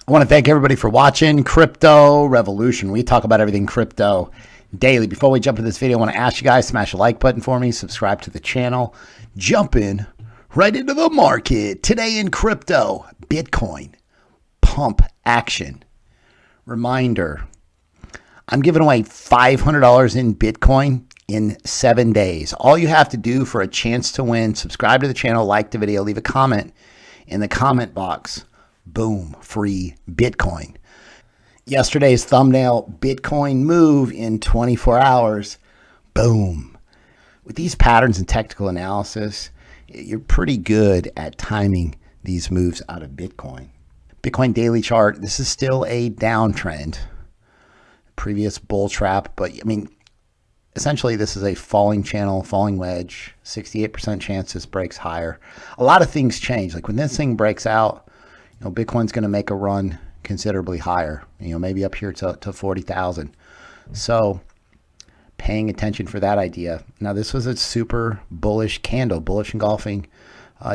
I want to thank everybody for watching Crypto Revolution. We talk about everything crypto daily. Before we jump into this video, I want to ask you guys, smash a like button for me, subscribe to the channel, jump in right into the market. Today in crypto, Bitcoin, pump action. Reminder, I'm giving away $500 in Bitcoin in 7 days. All you have to do for a chance to win, subscribe to the channel, like the video, leave a comment in the comment box. Boom, free Bitcoin. Yesterday's thumbnail, Bitcoin move in 24 hours. Boom. With these patterns and technical analysis, you're pretty good at timing these moves out of Bitcoin. Bitcoin daily chart, this is still a downtrend. Previous bull trap, but I mean, essentially this is a falling channel, falling wedge, 68% chance this breaks higher. A lot of things change. Like when this thing breaks out, Bitcoin's going to make a run considerably higher, maybe up here to 40,000. So paying attention for that idea. Now, this was a super bullish candle, bullish engulfing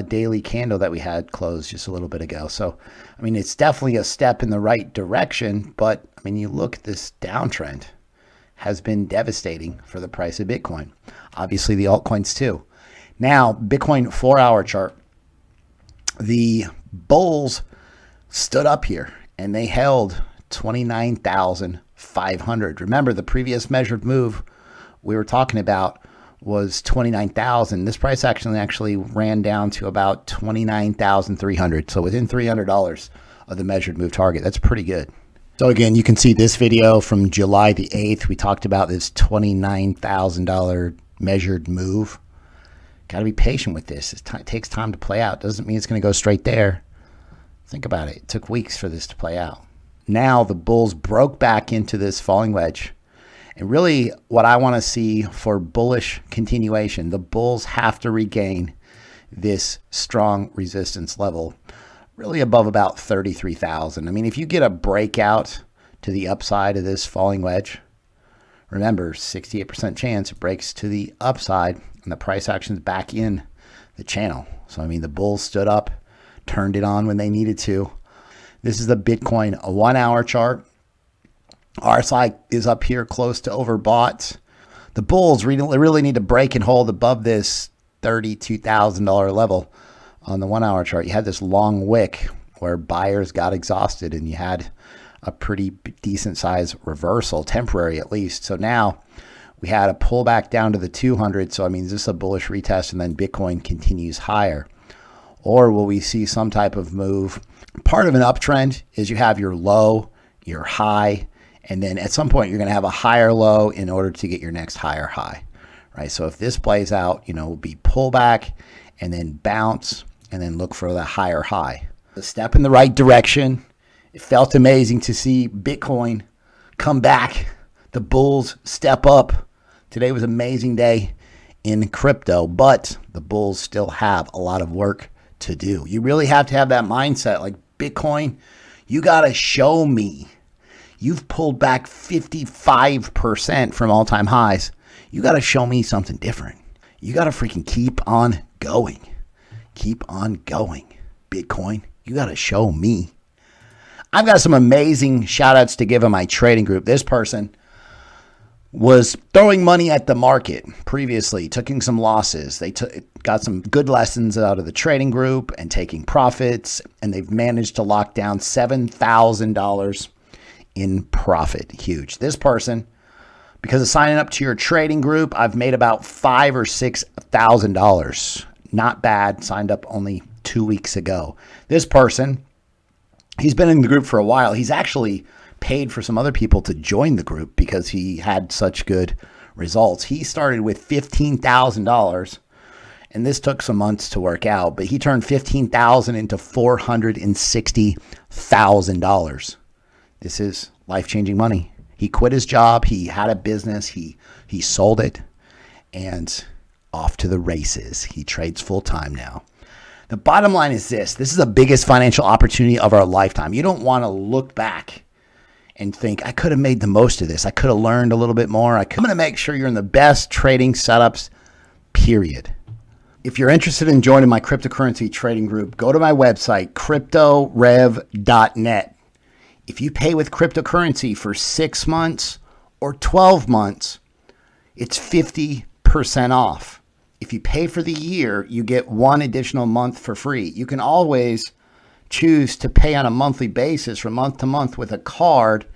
daily candle that we had closed just a little bit ago. So, I mean, it's definitely a step in the right direction, but I mean, you look at this downtrend has been devastating for the price of Bitcoin. Obviously the altcoins too. Now, Bitcoin 4-hour chart, the bulls stood up here and they held 29,500. Remember, the previous measured move we were talking about was 29,000. This price actually ran down to about 29,300. So within $300 of the measured move target. That's pretty good. So again, you can see this video from July the 8th. We talked about this $29,000 measured move. Got to be patient with this. It takes time to play out. Doesn't mean it's going to go straight there. Think about it. It took weeks for this to play out. Now the bulls broke back into this falling wedge. And really what I want to see for bullish continuation, the bulls have to regain this strong resistance level, really above about 33,000. I mean, if you get a breakout to the upside of this falling wedge, remember, 68% chance it breaks to the upside and the price action's back in the channel. So, I mean, the bulls stood up, turned it on when they needed to. This is the Bitcoin 1-hour chart. RSI is up here close to overbought. The bulls really need to break and hold above this $32,000 level on the 1-hour chart. You had this long wick where buyers got exhausted and you had a pretty decent size reversal, temporary at least. So now we had a pullback down to the 200. So I mean, is this a bullish retest and then Bitcoin continues higher? Or will we see some type of move? Part of an uptrend is you have your low, your high, and then at some point you're going to have a higher low in order to get your next higher high, right? So if this plays out, we'll be pullback and then bounce and then look for the higher high. A step in the right direction. It felt amazing to see Bitcoin come back. The bulls step up. Today was an amazing day in crypto, but the bulls still have a lot of work to do. You really have to have that mindset. Like Bitcoin, you got to show me. You've pulled back 55% from all-time highs. You got to show me something different. You got to freaking keep on going. Keep on going. Bitcoin, you got to show me. I've got some amazing shout outs to give in my trading group. This person was throwing money at the market previously, taking some losses. They got some good lessons out of the trading group and taking profits, and they've managed to lock down $7,000 in profit. Huge. This person, because of signing up to your trading group, I've made about $5,000 or $6,000. Not bad. Signed up only 2 weeks ago. This person, he's been in the group for a while. He's actually paid for some other people to join the group because he had such good results. He started with $15,000 and this took some months to work out, but he turned $15,000 into $460,000. This is life-changing money. He quit his job. He had a business. He sold it and off to the races. He trades full time now. The bottom line is this. This is the biggest financial opportunity of our lifetime. You don't want to look back and think, I could have made the most of this. I could have learned a little bit more. I'm going to make sure you're in the best trading setups, period. If you're interested in joining my cryptocurrency trading group, go to my website, cryptorev.net. If you pay with cryptocurrency for 6 months or 12 months, it's 50% off. If you pay for the year, you get 1 additional month for free. You can always choose to pay on a monthly basis from month to month with a card.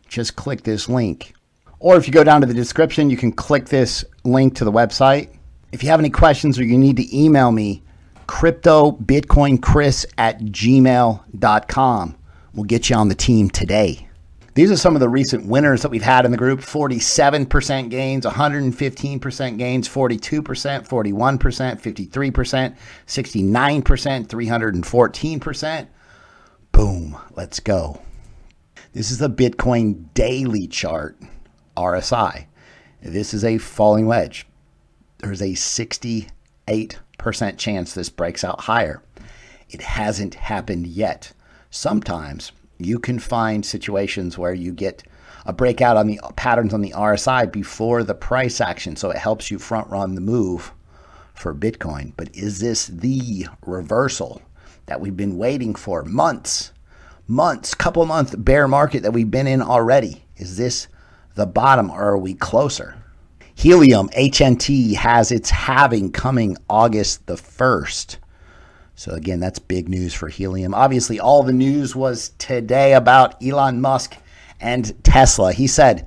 Just click this link. Or if you go down to the description, you can click this link to the website. If you have any questions or you need to email me, cryptobitcoinchris@gmail.com. We'll get you on the team today. These are some of the recent winners that we've had in the group. 47% gains, 115% gains, 42%, 41%, 53%, 69%, 314%. Boom, let's go. This is the Bitcoin daily chart, RSI. This is a falling wedge. There's a 68% chance this breaks out higher. It hasn't happened yet. Sometimes you can find situations where you get a breakout on the patterns on the RSI before the price action, so it helps you front run the move for Bitcoin. But is this the reversal that we've been waiting for months, couple month bear market that we've been in already? Is this the bottom, or are we closer? Helium, HNT, has its halving coming August the 1st. So again, that's big news for Helium. Obviously, all the news was today about Elon Musk and Tesla. He said,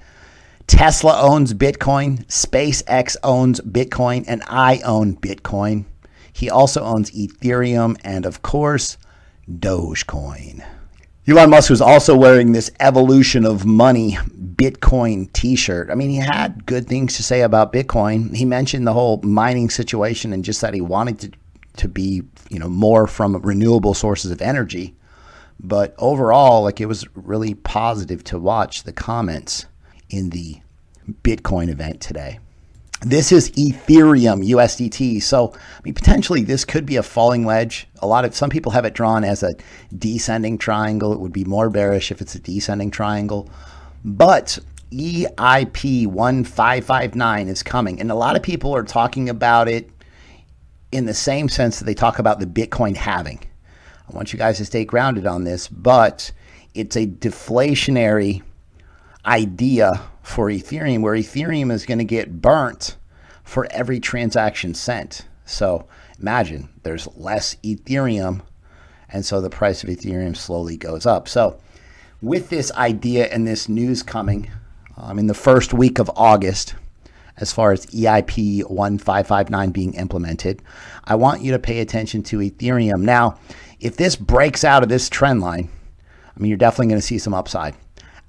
Tesla owns Bitcoin, SpaceX owns Bitcoin, and I own Bitcoin. He also owns Ethereum and, of course, Dogecoin. Elon Musk was also wearing this Evolution of Money Bitcoin t-shirt. I mean, he had good things to say about Bitcoin. He mentioned the whole mining situation and just that he wanted to be, more from renewable sources of energy. But overall, like, it was really positive to watch the comments in the Bitcoin event today. This is Ethereum USDT. So, potentially this could be a falling wedge. Some people have it drawn as a descending triangle. It would be more bearish if it's a descending triangle. But EIP 1559 is coming. And a lot of people are talking about it in the same sense that they talk about the Bitcoin halving. I want you guys to stay grounded on this, but it's a deflationary idea for Ethereum, where Ethereum is going to get burnt for every transaction sent. So imagine there's less Ethereum, and so the price of Ethereum slowly goes up. So with this idea and this news coming in the first week of August, as far as EIP 1559 being implemented, I want you to pay attention to Ethereum. Now, if this breaks out of this trend line, you're definitely going to see some upside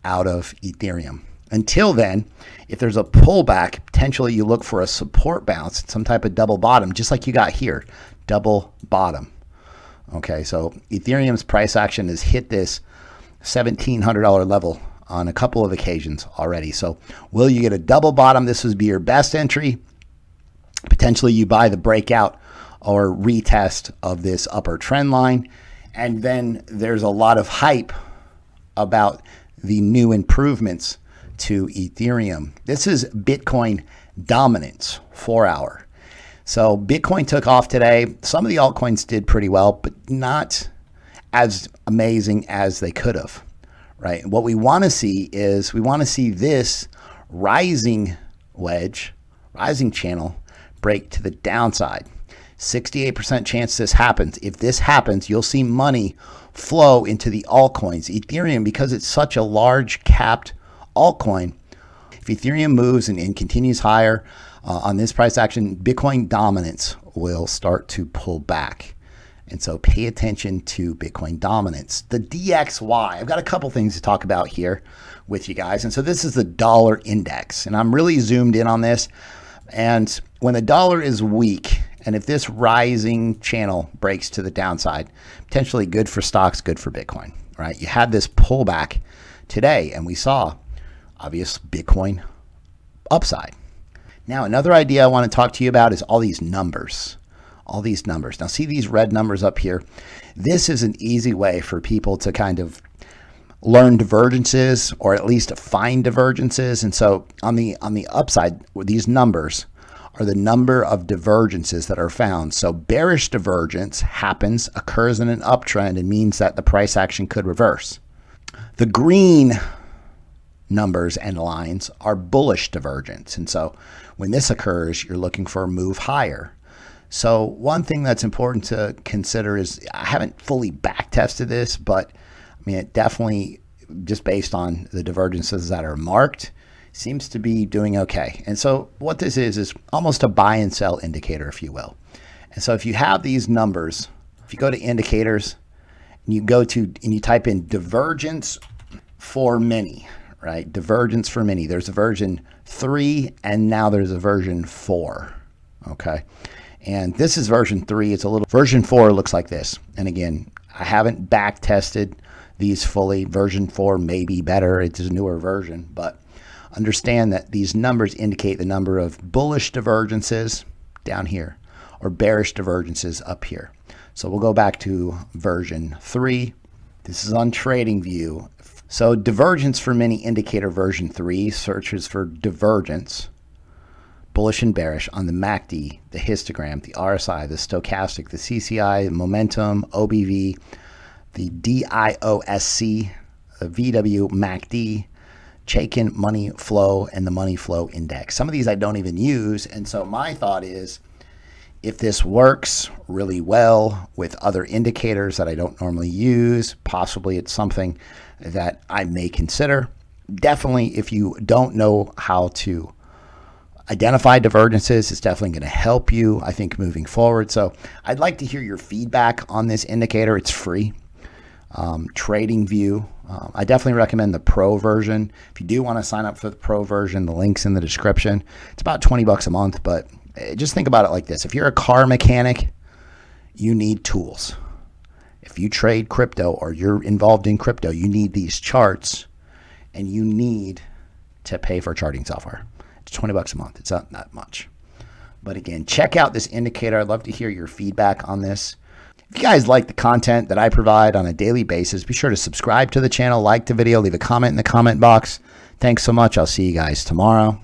out of Ethereum. Until then, if there's a pullback, potentially you look for a support bounce, some type of double bottom, just like you got here, double bottom. Okay, so Ethereum's price action has hit this $1,700 level on a couple of occasions already. So will you get a double bottom? This would be your best entry. Potentially you buy the breakout or retest of this upper trend line. And then there's a lot of hype about the new improvements to Ethereum. This is Bitcoin dominance, 4 hour. So Bitcoin took off today. Some of the altcoins did pretty well, but not as amazing as they could have. Right? What we want to see is this rising wedge, rising channel break to the downside. 68% chance this happens. If this happens, you'll see money flow into the altcoins. Ethereum, because it's such a large capped altcoin, if Ethereum moves and continues higher on this price action, Bitcoin dominance will start to pull back. And so pay attention to Bitcoin dominance. The DXY, I've got a couple things to talk about here with you guys. And so this is the dollar index, and I'm really zoomed in on this. And when the dollar is weak, and if this rising channel breaks to the downside, potentially good for stocks, good for Bitcoin, right? You had this pullback today, and we saw obvious Bitcoin upside. Now, another idea I want to talk to you about is all these numbers. Now, see these red numbers up here? This is an easy way for people to kind of learn divergences, or at least find divergences. And so on the upside, these numbers are the number of divergences that are found. So bearish divergence occurs in an uptrend and means that the price action could reverse. The green numbers and lines are bullish divergence. And so when this occurs, you're looking for a move higher. So one thing that's important to consider is, I haven't fully back tested this, but I mean, it definitely, just based on the divergences that are marked, seems to be doing okay. And so what this is almost a buy and sell indicator, if you will. And so if you have these numbers, if you go to indicators and you type in divergence for many, right? Divergence for many. There's a version 3 and now there's a version 4. Okay. And this is version 3. It's a little, version 4 looks like this. And again, I haven't back tested these fully. Version 4 may be better. It's a newer version, but understand that these numbers indicate the number of bullish divergences down here or bearish divergences up here. So we'll go back to version 3. This is on Tradingview. So divergence for many indicator version 3 searches for divergence, bullish and bearish, on the MACD, the histogram, the RSI, the stochastic, the CCI, momentum, OBV, the DIOSC, the VW MACD, Chaikin money flow, and the money flow index. Some of these I don't even use. And so my thought is, if this works really well with other indicators that I don't normally use, possibly it's something that I may consider. Definitely, if you don't know how to identify divergences, it's definitely going to help you, I think, moving forward. So I'd like to hear your feedback on this indicator. It's free. Tradingview. I definitely recommend the pro version. If you do want to sign up for the pro version, the link's in the description. It's about 20 bucks a month, but just think about it like this. If you're a car mechanic, you need tools. If you trade crypto or you're involved in crypto, you need these charts and you need to pay for charting software. It's 20 bucks a month. It's not that much. But again, check out this indicator. I'd love to hear your feedback on this. If you guys like the content that I provide on a daily basis, be sure to subscribe to the channel, like the video, leave a comment in the comment box. Thanks so much. I'll see you guys tomorrow.